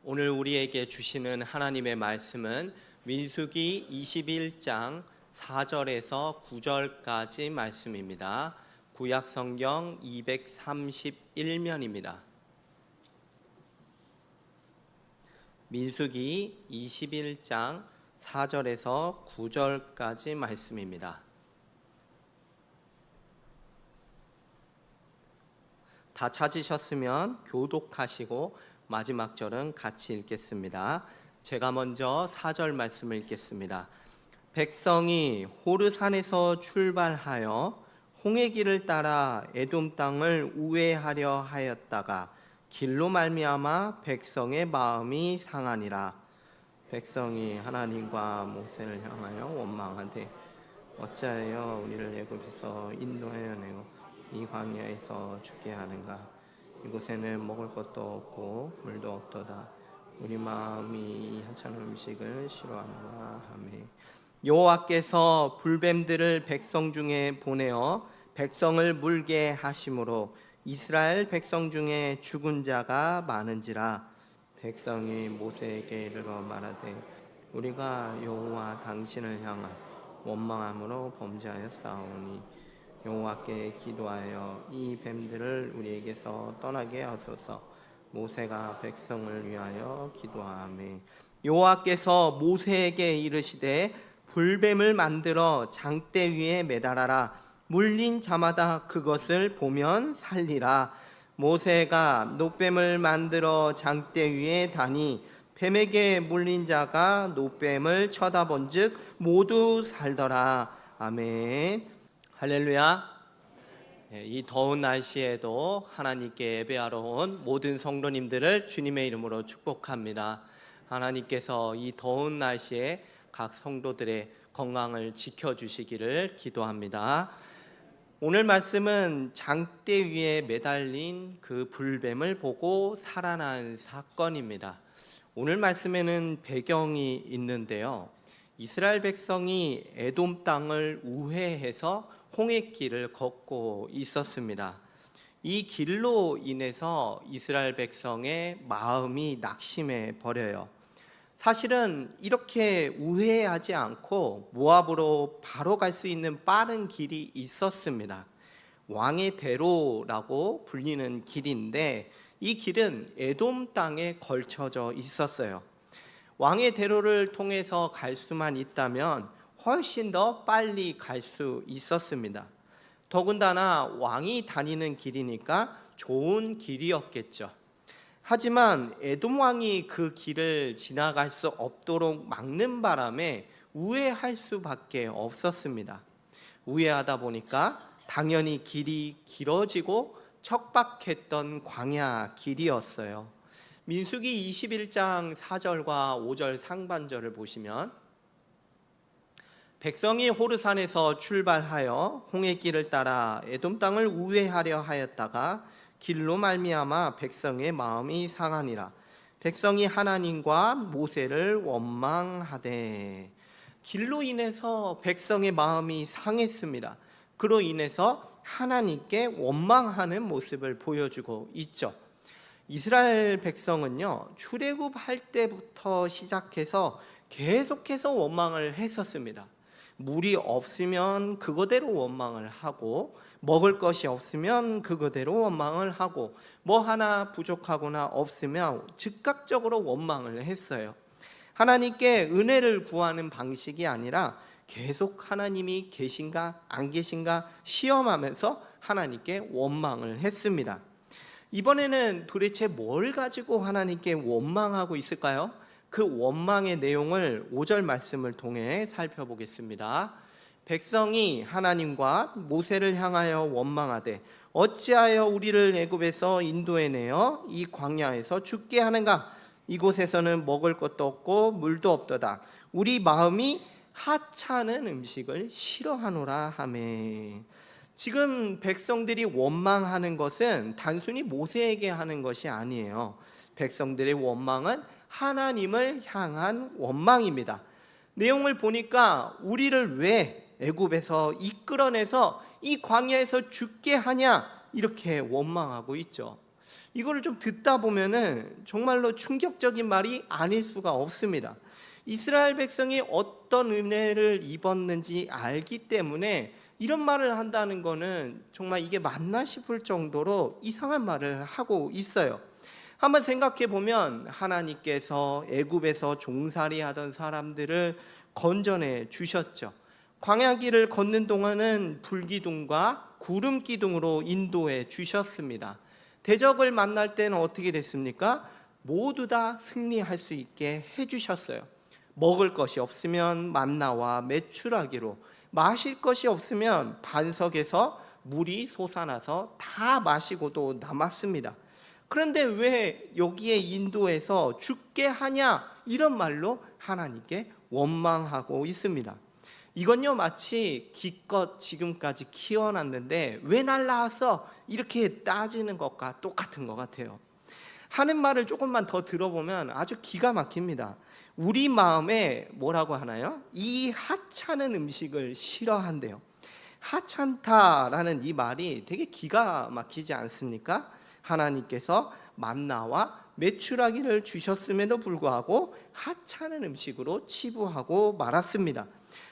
오늘 우리에게 주시는 하나님의 말씀은 민수기 21장 4절에서 9절까지 말씀입니다. 구약 성경 231면입니다. 민수기 21장 4절에서 9절까지 말씀입니다. 다 찾으셨으면 교독하시고 마지막 절은 같이 읽겠습니다. 제가 먼저 4절 말씀을 읽겠습니다. 백성이 호르산에서 출발하여 홍해 길을 따라 에돔 땅을 우회하려 하였다가 길로 말미암아 백성의 마음이 상하니라. 백성이 하나님과 모세를 향하여 원망하되 어찌하여 우리를 애굽에서 인도하여 내고 이 광야에서 죽게 하는가? 이곳에는 먹을 것도 없고 물도 없도다. 우리 마음이 이 하찮은 음식을 싫어하노라 하매 여호와께서 불뱀들을 백성 중에 보내어 백성을 물게 하심으로 이스라엘 백성 중에 죽은 자가 많은지라. 백성이 모세에게 이르러 말하되 우리가 여호와 당신을 향한 원망함으로 범죄하였사오니 여호와께 기도하여 이 뱀들을 우리에게서 떠나게 하소서. 모세가 백성을 위하여 기도하매 여호와께서 모세에게 이르시되 불뱀을 만들어 장대 위에 매달아라. 물린 자마다 그것을 보면 살리라. 모세가 놋뱀을 만들어 장대 위에 다니 뱀에게 물린 자가 놋뱀을 쳐다본즉 모두 살더라. 아멘. 할렐루야. 이 더운 날씨에도 하나님께 예배하러 온 모든 성도님들을 주님의 이름으로 축복합니다. 하나님께서 이 더운 날씨에 각 성도들의 건강을 지켜주시기를 기도합니다. 오늘 말씀은 장대 위에 매달린 그 불뱀을 보고 살아난 사건입니다. 오늘 말씀에는 배경이 있는데요. 이스라엘 백성이 에돔 땅을 우회해서 홍해길을 걷고 있었습니다. 이 길로 인해서 이스라엘 백성의 마음이 낙심해 버려요. 사실은 이렇게 우회하지 않고 모압으로 바로 갈 수 있는 빠른 길이 있었습니다. 왕의 대로라고 불리는 길인데 이 길은 에돔 땅에 걸쳐져 있었어요. 왕의 대로를 통해서 갈 수만 있다면 훨씬 더 빨리 갈 수 있었습니다. 더군다나 왕이 다니는 길이니까 좋은 길이었겠죠. 하지만 에돔 왕이 그 길을 지나갈 수 없도록 막는 바람에 우회할 수밖에 없었습니다. 우회하다 보니까 당연히 길이 길어지고 척박했던 광야 길이었어요. 민수기 21장 4절과 5절 상반절을 보시면 백성이 호르산에서 출발하여 홍해 길을 따라 에돔 땅을 우회하려 하였다가 길로 말미암아 백성의 마음이 상하니라. 백성이 하나님과 모세를 원망하되 길로 인해서 백성의 마음이 상했습니다. 그로 인해서 하나님께 원망하는 모습을 보여주고 있죠. 이스라엘 백성은요, 출애굽할 때부터 시작해서 계속해서 원망을 했었습니다. 물이 없으면 그거대로 원망을 하고 먹을 것이 없으면 그거대로 원망을 하고 뭐 하나 부족하거나 없으면 즉각적으로 원망을 했어요. 하나님께 은혜를 구하는 방식이 아니라 계속 하나님이 계신가 안 계신가 시험하면서 하나님께 원망을 했습니다. 이번에는 도대체 뭘 가지고 하나님께 원망하고 있을까요? 그 원망의 내용을 5절 말씀을 통해 살펴보겠습니다. 백성이 하나님과 모세를 향하여 원망하되 어찌하여 우리를 애굽에서 인도해내어 이 광야에서 죽게 하는가? 이곳에서는 먹을 것도 없고 물도 없도다. 우리 마음이 하찮은 음식을 싫어하노라 하매. 지금 백성들이 원망하는 것은 단순히 모세에게 하는 것이 아니에요. 백성들의 원망은 하나님을 향한 원망입니다. 내용을 보니까 우리를 왜 애굽에서 이끌어내서 이 광야에서 죽게 하냐 이렇게 원망하고 있죠. 이거를 좀 듣다 보면은 정말로 충격적인 말이 아닐 수가 없습니다. 이스라엘 백성이 어떤 은혜를 입었는지 알기 때문에 이런 말을 한다는 거는 정말 이게 맞나 싶을 정도로 이상한 말을 하고 있어요. 한번 생각해 보면 하나님께서 애굽에서 종살이 하던 사람들을 건져내 주셨죠. 광야길을 걷는 동안은 불기둥과 구름 기둥으로 인도해 주셨습니다. 대적을 만날 때는 어떻게 됐습니까? 모두 다 승리할 수 있게 해 주셨어요. 먹을 것이 없으면 만나와 메추라기로, 마실 것이 없으면 반석에서 물이 솟아나서 다 마시고도 남았습니다. 그런데 왜 여기에 인도해서 죽게 하냐, 이런 말로 하나님께 원망하고 있습니다. 이건요 마치 기껏 지금까지 키워놨는데 왜 날 낳았어? 이렇게 따지는 것과 똑같은 것 같아요. 하는 말을 조금만 더 들어보면 아주 기가 막힙니다. 우리 마음에 뭐라고 하나요? 이 하찮은 음식을 싫어한대요. 하찮다라는 이 말이 되게 기가 막히지 않습니까? 하나님께서 만나와 메추라기를 주셨음에도 불구하고 하찮은 음식으로 치부하고 말았습니다.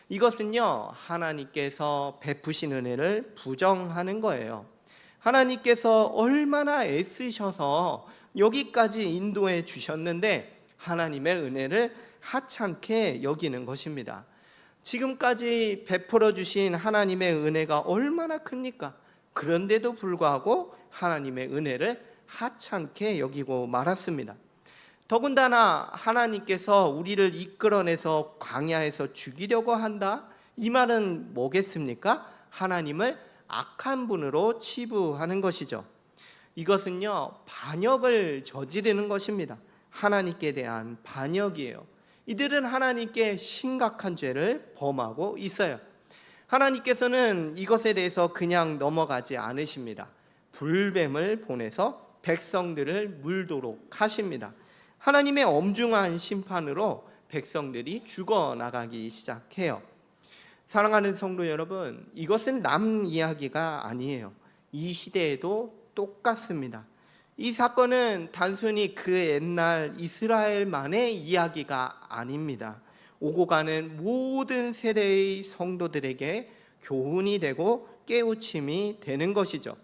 이것은요 하나님께서 베푸신 은혜를 부정하는 거예요. 하나님께서 얼마나 애쓰셔서 여기까지 인도해 주셨는데 하나님의 은혜를 하찮게 여기는 것입니다. 지금까지 베풀어 주신 하나님의 은혜가 얼마나 큽니까? 그런데도 불구하고 하나님의 은혜를 하찮게 여기고 말았습니다. 더군다나 하나님께서 우리를 이끌어내서 광야에서 죽이려고 한다? 이 말은 뭐겠습니까? 하나님을 악한 분으로 치부하는 것이죠. 이것은요 반역을 저지르는 것입니다. 하나님께 대한 반역이에요. 이들은 하나님께 심각한 죄를 범하고 있어요. 하나님께서는 이것에 대해서 그냥 넘어가지 않으십니다. 불뱀을 보내서 백성들을 물도록 하십니다. 하나님의 엄중한 심판으로 백성들이 죽어나가기 시작해요. 사랑하는 성도 여러분, 이것은 남 이야기가 아니에요. 이 시대에도 똑같습니다. 이 사건은 단순히 그 옛날 이스라엘만의 이야기가 아닙니다. 오고 가는 모든 세대의 성도들에게 교훈이 되고 깨우침이 되는 것이죠.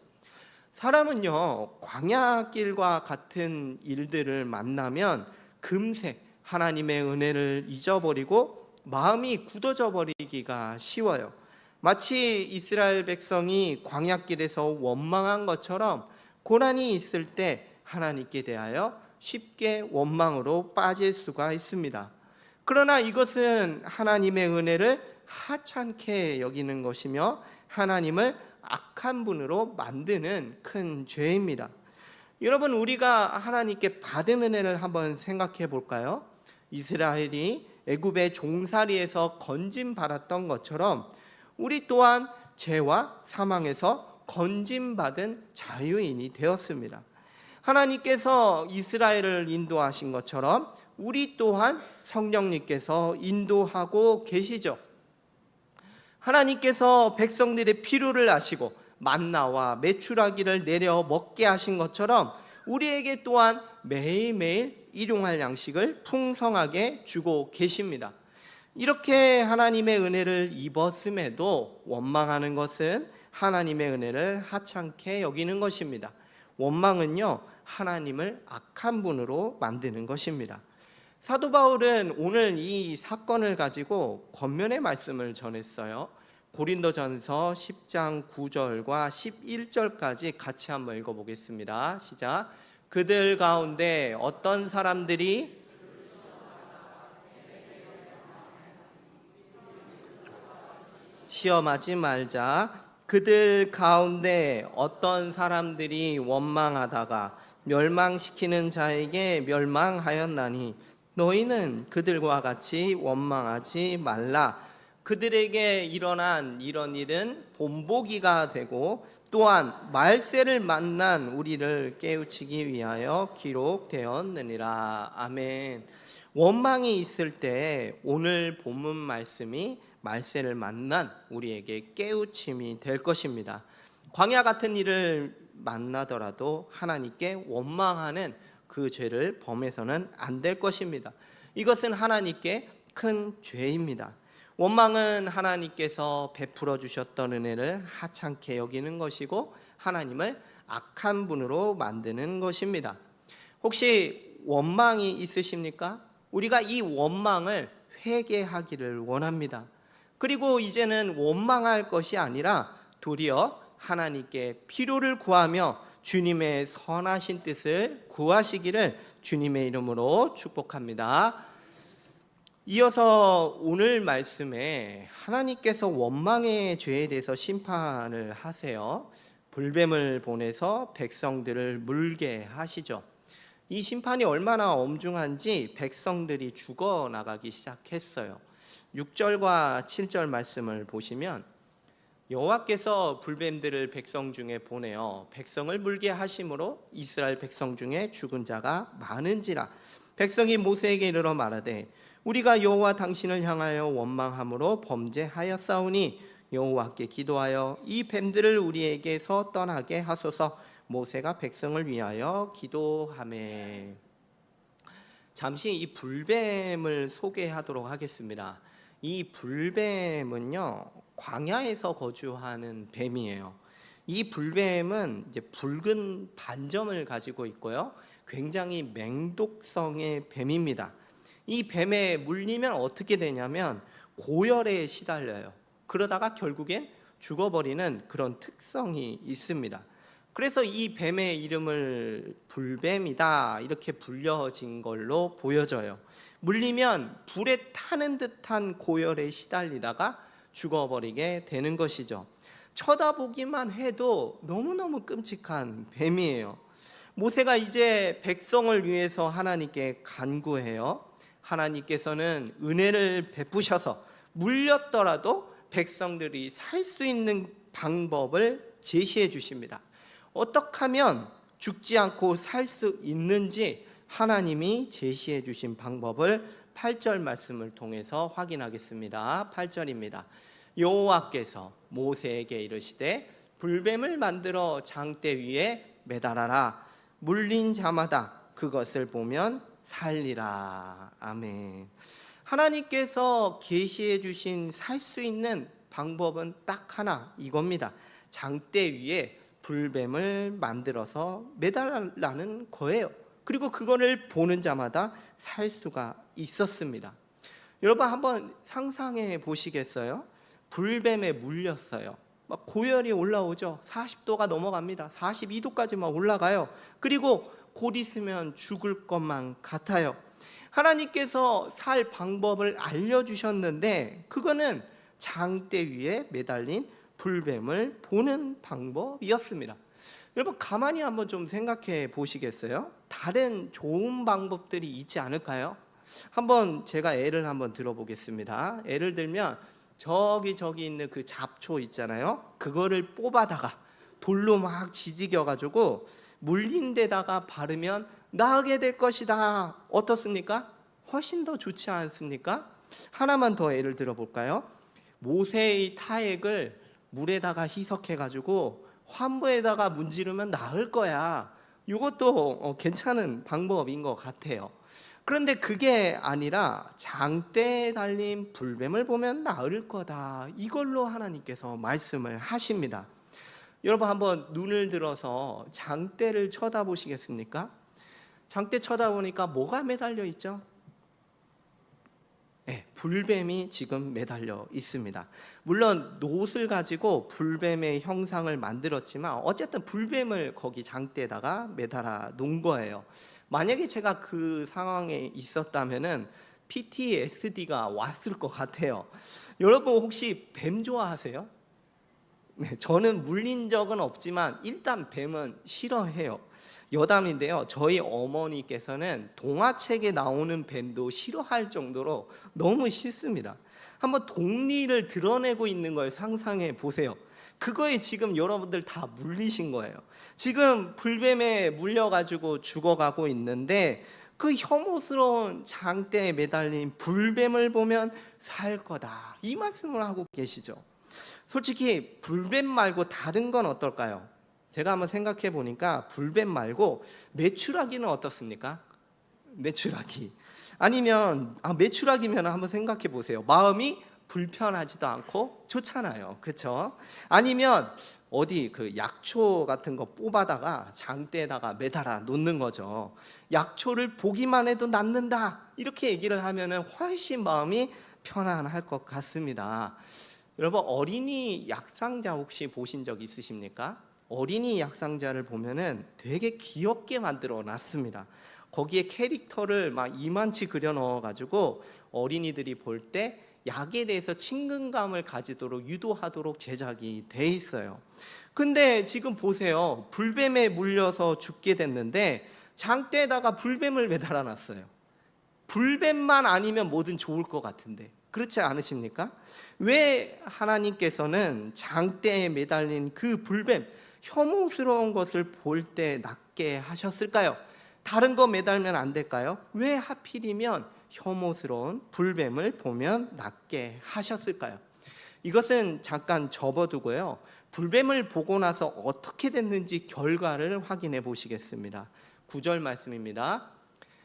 사람은요 광야길과 같은 일들을 만나면 금세 하나님의 은혜를 잊어버리고 마음이 굳어져 버리기가 쉬워요. 마치 이스라엘 백성이 광야길에서 원망한 것처럼 고난이 있을 때 하나님께 대하여 쉽게 원망으로 빠질 수가 있습니다. 그러나 이것은 하나님의 은혜를 하찮게 여기는 것이며 하나님을 악한 분으로 만드는 큰 죄입니다. 여러분, 우리가 하나님께 받은 은혜를 한번 생각해 볼까요? 이스라엘이 애굽의 종살이에서 건짐받았던 것처럼 우리 또한 죄와 사망에서 건짐받은 자유인이 되었습니다. 하나님께서 이스라엘을 인도하신 것처럼 우리 또한 성령님께서 인도하고 계시죠. 하나님께서 백성들의 필요를 아시고 만나와 메추라기를 내려 먹게 하신 것처럼 우리에게 또한 매일매일 일용할 양식을 풍성하게 주고 계십니다. 이렇게 하나님의 은혜를 입었음에도 원망하는 것은 하나님의 은혜를 하찮게 여기는 것입니다. 원망은요 하나님을 악한 분으로 만드는 것입니다. 사도 바울은 오늘 이 사건을 가지고 권면의 말씀을 전했어요. 고린도전서 10장 9절과 11절까지 같이 한번 읽어보겠습니다. 시작. 그들 가운데 어떤 사람들이 시험하지 말자. 그들 가운데 어떤 사람들이 원망하다가 멸망시키는 자에게 멸망하였나니 너희는 그들과 같이 원망하지 말라. 그들에게 일어난 이런 일은 본보기가 되고 또한 말세를 만난 우리를 깨우치기 위하여 기록되었느니라. 아멘. 원망이 있을 때 오늘 본문 말씀이 말세를 만난 우리에게 깨우침이 될 것입니다. 광야 같은 일을 만나더라도 하나님께 원망하는 그 죄를 범해서는 안 될 것입니다. 이것은 하나님께 큰 죄입니다. 원망은 하나님께서 베풀어 주셨던 은혜를 하찮게 여기는 것이고 하나님을 악한 분으로 만드는 것입니다. 혹시 원망이 있으십니까? 우리가 이 원망을 회개하기를 원합니다. 그리고 이제는 원망할 것이 아니라 도리어 하나님께 필요를 구하며 주님의 선하신 뜻을 구하시기를 주님의 이름으로 축복합니다. 이어서 오늘 말씀에 하나님께서 원망의 죄에 대해서 심판을 하세요. 불뱀을 보내서 백성들을 물게 하시죠. 이 심판이 얼마나 엄중한지 백성들이 죽어나가기 시작했어요. 6절과 7절 말씀을 보시면 여호와께서 불뱀들을 백성 중에 보내어 백성을 물게 하심으로 이스라엘 백성 중에 죽은 자가 많은지라. 백성이 모세에게 이르러 말하되 우리가 여호와 당신을 향하여 원망함으로 범죄하였사오니 여호와께 기도하여 이 뱀들을 우리에게서 떠나게 하소서. 모세가 백성을 위하여 기도하매. 잠시 이 불뱀을 소개하도록 하겠습니다. 이 불뱀은요, 광야에서 거주하는 뱀이에요. 이 불뱀은 이제 붉은 반점을 가지고 있고요, 굉장히 맹독성의 뱀입니다. 이 뱀에 물리면 어떻게 되냐면 고열에 시달려요. 그러다가 결국엔 죽어버리는 그런 특성이 있습니다. 그래서 이 뱀의 이름을 불뱀이다 이렇게 불려진 걸로 보여져요. 물리면 불에 타는 듯한 고열에 시달리다가 죽어버리게 되는 것이죠. 쳐다보기만 해도 너무너무 끔찍한 뱀이에요. 모세가 이제 백성을 위해서 하나님께 간구해요. 하나님께서는 은혜를 베푸셔서 물렸더라도 백성들이 살 수 있는 방법을 제시해 주십니다. 어떻게 하면 죽지 않고 살 수 있는지 하나님이 제시해 주신 방법을 8절 말씀을 통해서 확인하겠습니다. 8절입니다. 여호와께서 모세에게 이르시되 불뱀을 만들어 장대 위에 매달아라. 물린 자마다 그것을 보면 살리라. 아멘. 하나님께서 계시해 주신 살 수 있는 방법은 딱 하나, 이겁니다. 장대 위에 불뱀을 만들어서 매달라는 거예요. 그리고 그거를 보는 자마다 살 수가 있었습니다. 여러분 한번 상상해 보시겠어요? 불뱀에 물렸어요. 막 고열이 올라오죠. 40도가 넘어갑니다. 42도까지 막 올라가요. 그리고 곧 있으면 죽을 것만 같아요. 하나님께서 살 방법을 알려주셨는데 그거는 장대 위에 매달린 불뱀을 보는 방법이었습니다. 여러분 가만히 한번 좀 생각해 보시겠어요? 다른 좋은 방법들이 있지 않을까요? 한번 제가 예를 한번 들어보겠습니다. 예를 들면 저기 있는 그 잡초 있잖아요. 그거를 뽑아다가 돌로 막 지지겨 가지고 물린 데다가 바르면 나으게 될 것이다. 어떻습니까? 훨씬 더 좋지 않습니까? 하나만 더 예를 들어볼까요? 모세의 타액을 물에다가 희석해 가지고 환부에다가 문지르면 나을 거야. 이것도 괜찮은 방법인 것 같아요. 그런데 그게 아니라 장대에 달린 불뱀을 보면 나을 거다. 이걸로 하나님께서 말씀을 하십니다. 여러분 한번 눈을 들어서 장대를 쳐다보시겠습니까? 장대 쳐다보니까 뭐가 매달려 있죠? 네, 불뱀이 지금 매달려 있습니다. 물론 놋을 가지고 불뱀의 형상을 만들었지만 어쨌든 불뱀을 거기 장대에다가 매달아 놓은 거예요. 만약에 제가 그 상황에 있었다면은 PTSD가 왔을 것 같아요. 여러분 혹시 뱀 좋아하세요? 네, 저는 물린 적은 없지만 일단 뱀은 싫어해요. 여담인데요, 저희 어머니께서는 동화책에 나오는 뱀도 싫어할 정도로 너무 싫습니다. 한번 독리를 드러내고 있는 걸 상상해 보세요. 그거에 지금 여러분들 다 물리신 거예요. 지금 불뱀에 물려가지고 죽어가고 있는데 그 혐오스러운 장대에 매달린 불뱀을 보면 살 거다, 이 말씀을 하고 계시죠. 솔직히 불뱀 말고 다른 건 어떨까요? 제가 한번 생각해 보니까 불뱀 말고 메추라기는 어떻습니까? 메추라기. 아니면 메추라기면 한번 생각해 보세요. 마음이 불편하지도 않고 좋잖아요. 그렇죠? 아니면 어디 그 약초 같은 거 뽑아다가 장대에다가 매달아 놓는 거죠. 약초를 보기만 해도 낫는다, 이렇게 얘기를 하면은 훨씬 마음이 편안할 것 같습니다. 여러분, 어린이 약상자 혹시 보신 적 있으십니까? 어린이 약상자를 보면은 되게 귀엽게 만들어 놨습니다. 거기에 캐릭터를 막 이만치 그려 넣어 가지고 어린이들이 볼 때 약에 대해서 친근감을 가지도록 유도하도록 제작이 돼 있어요. 근데 지금 보세요. 불뱀에 물려서 죽게 됐는데 장대에다가 불뱀을 매달아 놨어요. 불뱀만 아니면 뭐든 좋을 것 같은데, 그렇지 않으십니까? 왜 하나님께서는 장대에 매달린 그 불뱀, 혐오스러운 것을 볼 때 낫게 하셨을까요? 다른 거 매달면 안 될까요? 왜 하필이면 혐오스러운 불뱀을 보면 낫게 하셨을까요? 이것은 잠깐 접어두고요, 불뱀을 보고 나서 어떻게 됐는지 결과를 확인해 보시겠습니다. 9절 말씀입니다.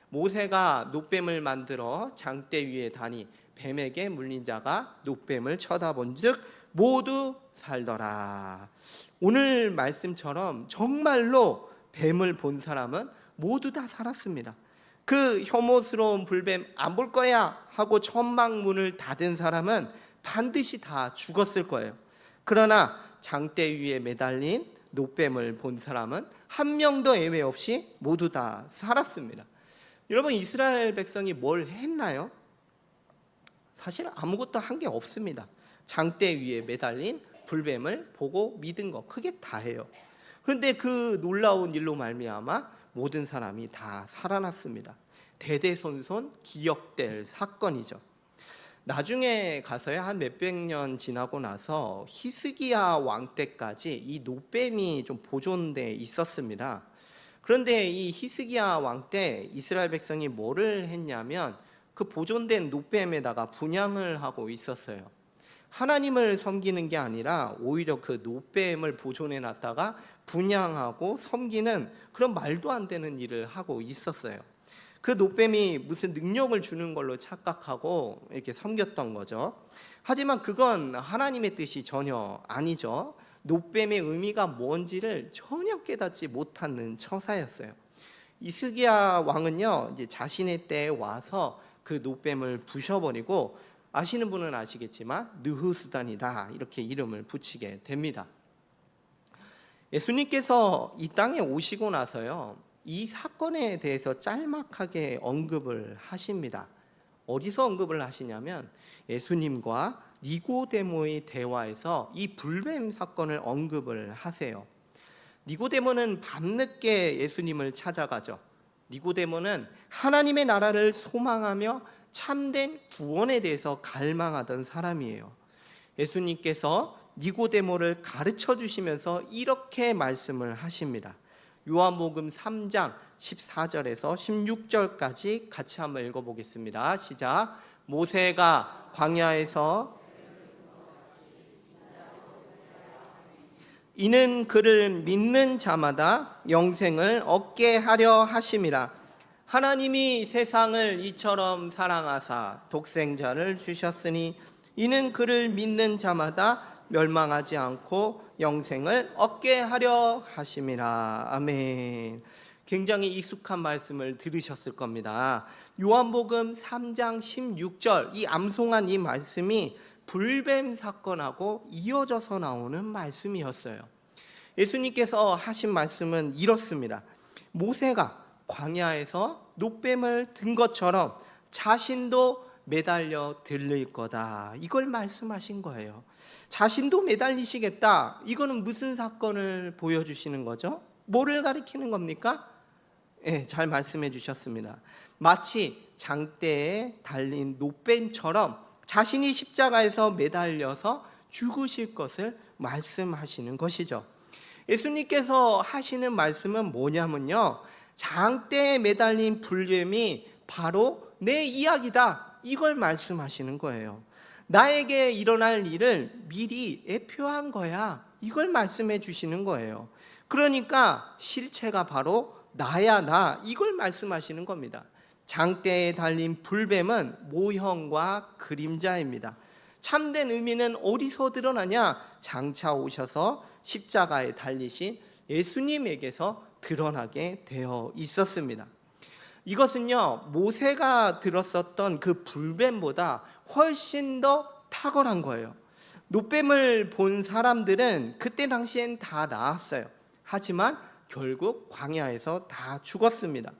모세가 놋뱀을 만들어 장대 위에 다니 뱀에게 물린 자가 놋뱀을 쳐다본즉 모두 살더라. 오늘 말씀처럼 정말로 뱀을 본 사람은 모두 다 살았습니다. 그 혐오스러운 불뱀 안 볼 거야 하고 천막문을 닫은 사람은 반드시 다 죽었을 거예요. 그러나 장대 위에 매달린 놋뱀을 본 사람은 한 명도 예외 없이 모두 다 살았습니다. 여러분, 이스라엘 백성이 뭘 했나요? 사실 아무것도 한 게 없습니다. 장대 위에 매달린 불뱀을 보고 믿은 거, 그게 다예요. 그런데 그 놀라운 일로 말미암아 모든 사람이 다 살아났습니다. 대대손손 기억될 사건이죠. 나중에 가서야 한 몇백 년 지나고 나서 히스기야 왕 때까지 이 놋뱀이 좀 보존돼 있었습니다. 그런데 이 히스기야 왕 때 이스라엘 백성이 뭐를 했냐면 그 보존된 놋뱀에다가 분향을 하고 있었어요. 하나님을 섬기는 게 아니라 오히려 그 놋뱀을 보존해 놨다가 분향하고 섬기는 그런 말도 안 되는 일을 하고 있었어요. 그 놋뱀이 무슨 능력을 주는 걸로 착각하고 이렇게 섬겼던 거죠. 하지만 그건 하나님의 뜻이 전혀 아니죠. 놋뱀의 의미가 뭔지를 전혀 깨닫지 못하는 처사였어요. 이스기야 왕은요, 이제 자신의 때에 와서 그 놋뱀을 부셔버리고, 아시는 분은 아시겠지만 느후수단이다, 이렇게 이름을 붙이게 됩니다. 예수님께서 이 땅에 오시고 나서요, 이 사건에 대해서 짤막하게 언급을 하십니다. 어디서 언급을 하시냐면 예수님과 니고데모의 대화에서 이 불뱀 사건을 언급을 하세요. 니고데모는 밤늦게 예수님을 찾아가죠. 니고데모는 하나님의 나라를 소망하며 참된 구원에 대해서 갈망하던 사람이에요. 예수님께서 니고데모를 가르쳐 주시면서 이렇게 말씀을 하십니다. 요한복음 3장 14절에서 16절까지 같이 한번 읽어보겠습니다. 시작. 모세가 광야에서 이는 그를 믿는 자마다 영생을 얻게 하려 하심이라. 하나님이 세상을 이처럼 사랑하사 독생자를 주셨으니 이는 그를 믿는 자마다 멸망하지 않고 영생을 얻게 하려 하심이라. 아멘. 굉장히 익숙한 말씀을 들으셨을 겁니다. 요한복음 3장 16절, 이 암송한 이 말씀이 불뱀 사건하고 이어져서 나오는 말씀이었어요. 예수님께서 하신 말씀은 이렇습니다. 모세가 광야에서 놋뱀을 든 것처럼 자신도 매달려 들릴 거다, 이걸 말씀하신 거예요. 자신도 매달리시겠다. 이거는 무슨 사건을 보여주시는 거죠? 뭐를 가리키는 겁니까? 잘 말씀해 주셨습니다. 마치 장대에 달린 놋뱀처럼 자신이 십자가에서 매달려서 죽으실 것을 말씀하시는 것이죠. 예수님께서 하시는 말씀은 뭐냐면요, 장대에 매달린 불뱀이 바로 내 이야기다, 이걸 말씀하시는 거예요. 나에게 일어날 일을 미리 예표한 거야, 이걸 말씀해 주시는 거예요. 그러니까 실체가 바로 나야 나, 이걸 말씀하시는 겁니다. 장대에 달린 불뱀은 모형과 그림자입니다. 참된 의미는 어디서 드러나냐? 장차 오셔서 십자가에 달리신 예수님에게서 드러나게 되어 있었습니다. 이것은요, 모세가 들었었던 그 불뱀보다 훨씬 더 탁월한 거예요. 노뱀을 본 사람들은 그때 당시엔 다 나았어요. 하지만 결국 광야에서 다 죽었습니다.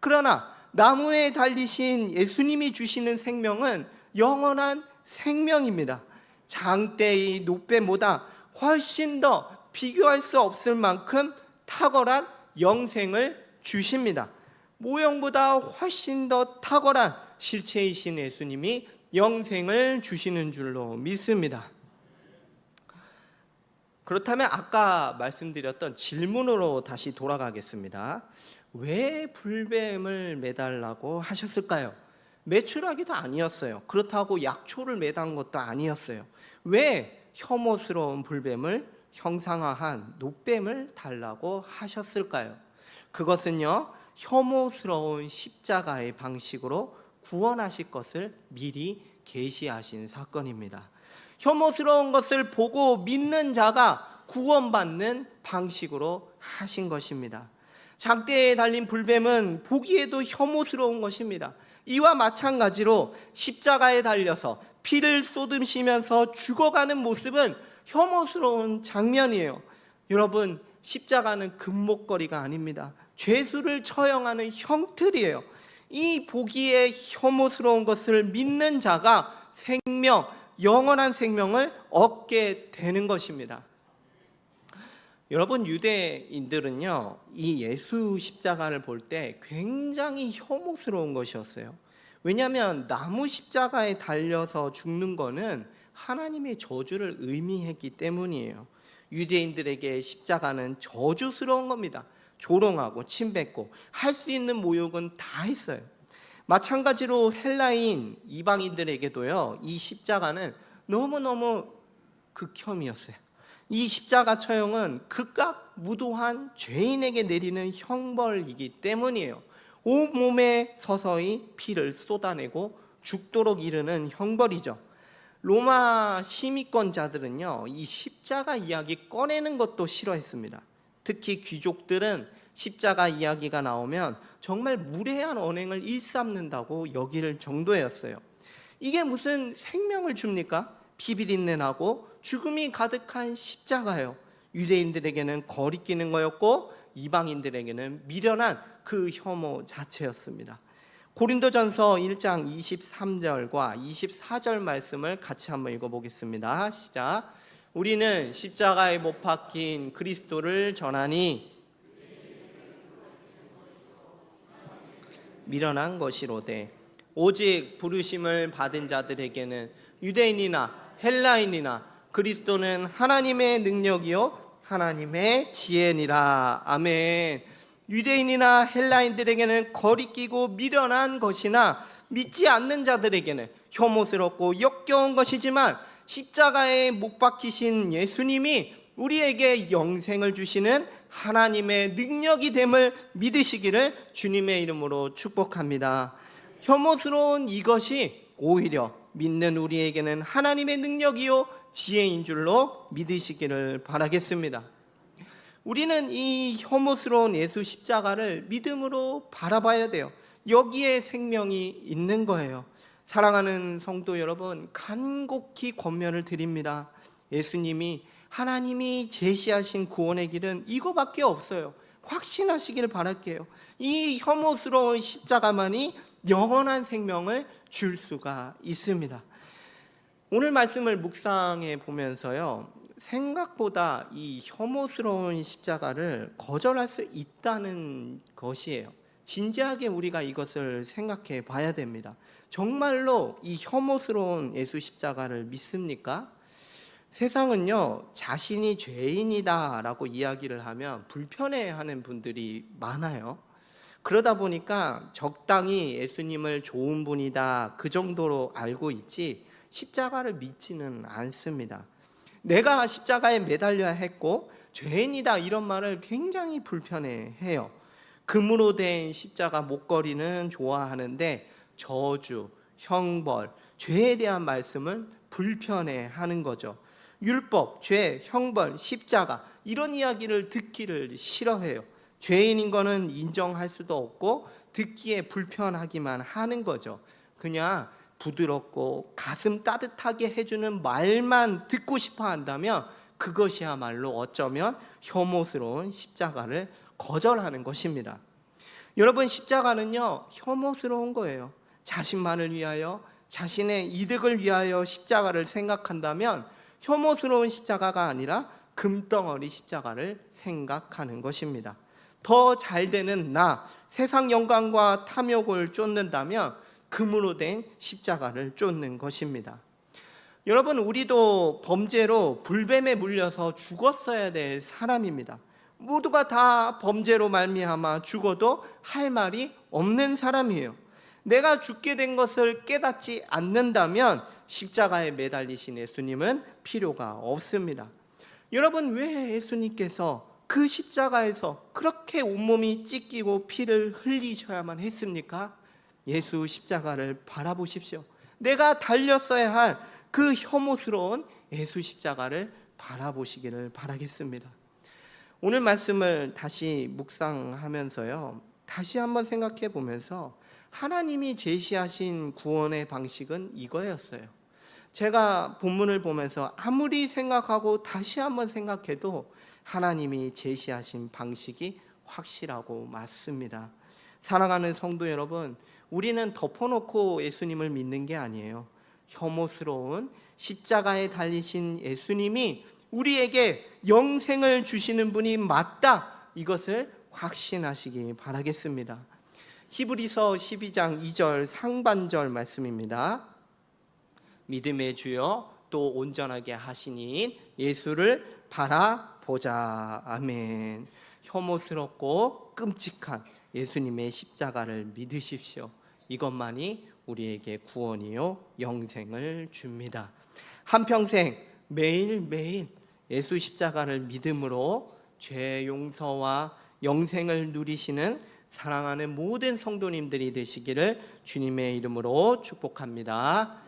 그러나 나무에 달리신 예수님이 주시는 생명은 영원한 생명입니다. 장대의 노뱀보다 훨씬 더 비교할 수 없을 만큼 탁월한 영생을 주십니다. 모형보다 훨씬 더 탁월한 실체이신 예수님이 영생을 주시는 줄로 믿습니다. 그렇다면 아까 말씀드렸던 질문으로 다시 돌아가겠습니다. 왜 불뱀을 매달라고 하셨을까요? 매출하기도 아니었어요. 그렇다고 약초를 매단 것도 아니었어요. 왜 혐오스러운 불뱀을 형상화한 노뱀을 달라고 하셨을까요? 그것은요, 혐오스러운 십자가의 방식으로 구원하실 것을 미리 계시하신 사건입니다. 혐오스러운 것을 보고 믿는 자가 구원받는 방식으로 하신 것입니다. 장대에 달린 불뱀은 보기에도 혐오스러운 것입니다. 이와 마찬가지로 십자가에 달려서 피를 쏟으시면서 죽어가는 모습은 혐오스러운 장면이에요. 여러분, 십자가는 금목걸이가 아닙니다. 죄수를 처형하는 형틀이에요. 이 보기에 혐오스러운 것을 믿는 자가 생명, 영원한 생명을 얻게 되는 것입니다. 여러분, 유대인들은요, 이 예수 십자가를 볼 때 굉장히 혐오스러운 것이었어요. 왜냐하면 나무 십자가에 달려서 죽는 거는 하나님의 저주를 의미했기 때문이에요. 유대인들에게 십자가는 저주스러운 겁니다. 조롱하고 침뱉고 할 수 있는 모욕은 다 했어요. 마찬가지로 헬라인 이방인들에게도요, 이 십자가는 너무너무 극혐이었어요. 이 십자가 처형은 극악 무도한 죄인에게 내리는 형벌이기 때문이에요. 온몸에 서서히 피를 쏟아내고 죽도록 이르는 형벌이죠. 로마 시민권자들은요, 이 십자가 이야기 꺼내는 것도 싫어했습니다. 특히 귀족들은 십자가 이야기가 나오면 정말 무례한 언행을 일삼는다고 여길 정도였어요. 이게 무슨 생명을 줍니까? 피비린내 나고 죽음이 가득한 십자가예요. 유대인들에게는 거리끼는 거였고 이방인들에게는 미련한 그 혐오 자체였습니다. 고린도전서 1장 23절과 24절 말씀을 같이 한번 읽어보겠습니다. 시작. 우리는 십자가에 못 박힌 그리스도를 전하니 미련한 것이로되 오직 부르심을 받은 자들에게는 유대인이나 헬라인이나 그리스도는 하나님의 능력이요 하나님의 지혜니라. 아멘. 유대인이나 헬라인들에게는 거리끼고 미련한 것이나 믿지 않는 자들에게는 혐오스럽고 역겨운 것이지만 십자가에 못 박히신 예수님이 우리에게 영생을 주시는 하나님의 능력이 됨을 믿으시기를 주님의 이름으로 축복합니다. 혐오스러운 이것이 오히려 믿는 우리에게는 하나님의 능력이요 지혜인 줄로 믿으시기를 바라겠습니다. 우리는 이 혐오스러운 예수 십자가를 믿음으로 바라봐야 돼요. 여기에 생명이 있는 거예요. 사랑하는 성도 여러분, 간곡히 권면을 드립니다. 예수님이 하나님이 제시하신 구원의 길은 이거밖에 없어요. 확신하시기를 바랄게요. 이 혐오스러운 십자가만이 영원한 생명을 줄 수가 있습니다. 오늘 말씀을 묵상해 보면서요, 생각보다 이 혐오스러운 십자가를 거절할 수 있다는 것이에요. 진지하게 우리가 이것을 생각해 봐야 됩니다. 정말로 이 혐오스러운 예수 십자가를 믿습니까? 세상은요, 자신이 죄인이다 라고 이야기를 하면 불편해하는 분들이 많아요. 그러다 보니까 적당히 예수님을 좋은 분이다 그 정도로 알고 있지 십자가를 믿지는 않습니다. 내가 십자가에 매달려야 했고 죄인이다 이런 말을 굉장히 불편해해요. 금으로 된 십자가 목걸이는 좋아하는데 저주, 형벌, 죄에 대한 말씀을 불편해하는 거죠. 율법, 죄, 형벌, 십자가 이런 이야기를 듣기를 싫어해요. 죄인인 거는 인정할 수도 없고 듣기에 불편하기만 하는 거죠. 그냥 부드럽고 가슴 따뜻하게 해주는 말만 듣고 싶어 한다면 그것이야말로 어쩌면 혐오스러운 십자가를 거절하는 것입니다. 여러분, 십자가는요 혐오스러운 거예요. 자신만을 위하여, 자신의 이득을 위하여 십자가를 생각한다면 혐오스러운 십자가가 아니라 금덩어리 십자가를 생각하는 것입니다. 더 잘 되는 나, 세상 영광과 탐욕을 쫓는다면 금으로 된 십자가를 쫓는 것입니다. 여러분, 우리도 범죄로 불뱀에 물려서 죽었어야 될 사람입니다. 모두가 다 범죄로 말미암아 죽어도 할 말이 없는 사람이에요. 내가 죽게 된 것을 깨닫지 않는다면 십자가에 매달리신 예수님은 필요가 없습니다. 여러분, 왜 예수님께서 그 십자가에서 그렇게 온몸이 찢기고 피를 흘리셔야만 했습니까? 예수 십자가를 바라보십시오. 내가 달렸어야 할 그 혐오스러운 예수 십자가를 바라보시기를 바라겠습니다. 오늘 말씀을 다시 묵상하면서요, 다시 한번 생각해 보면서 하나님이 제시하신 구원의 방식은 이거였어요. 제가 본문을 보면서 아무리 생각하고 다시 한번 생각해도 하나님이 제시하신 방식이 확실하고 맞습니다. 사랑하는 성도 여러분, 우리는 덮어놓고 예수님을 믿는 게 아니에요. 혐오스러운 십자가에 달리신 예수님이 우리에게 영생을 주시는 분이 맞다, 이것을 확신하시기 바라겠습니다. 히브리서 12장 2절 상반절 말씀입니다. 믿음의 주여 또 온전하게 하시니 예수를 바라보자. 아멘. 혐오스럽고 끔찍한 예수님의 십자가를 믿으십시오. 이것만이 우리에게 구원이요 영생을 줍니다. 한평생 매일매일 예수 십자가를 믿음으로 죄 용서와 영생을 누리시는 사랑하는 모든 성도님들이 되시기를 주님의 이름으로 축복합니다.